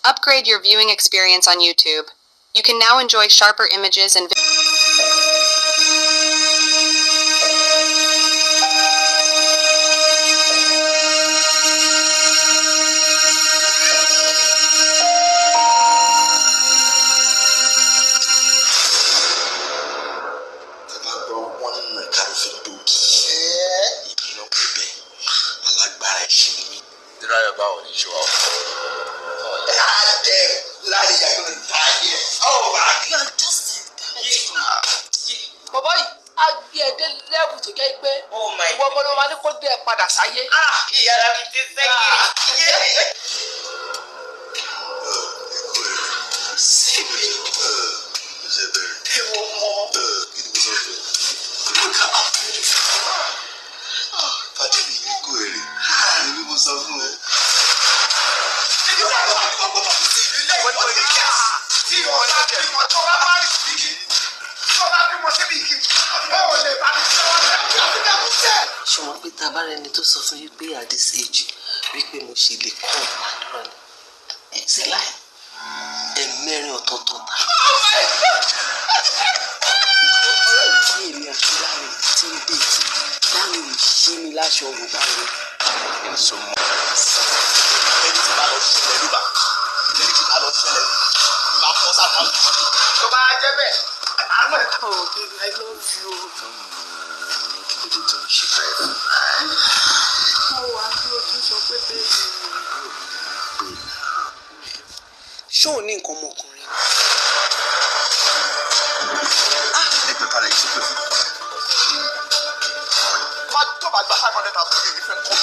Upgrade your viewing experience on YouTube. You can now enjoy sharper images and ẹni tó sọ fún yín pé at this age wípé mo ṣe lè kọ́ ọ̀pá ni ẹ̀ ṣe láì ẹ̀mẹ́rin ọ̀tọ̀ọ̀tọ̀ ta. ọ̀rẹ́ mi tí èmi àti láàrin tí ń dé tí láàrin ò ṣí mi láṣọ òwò báyìí. ẹni tí bá lọ ṣẹlẹ̀ ló bá ẹni tí bá lọ ṣẹlẹ̀ ló máa fọ́ sáà tó bá jẹ́ bẹ́ẹ̀. Oh baby, I love you. Ṣé o ní nǹkan ọmọkùnrin? Ẹgbẹ́ kalẹ̀ yìí ṣe pé fún. Má tó bá gba 500,000 ní ìfẹ́ kọ́.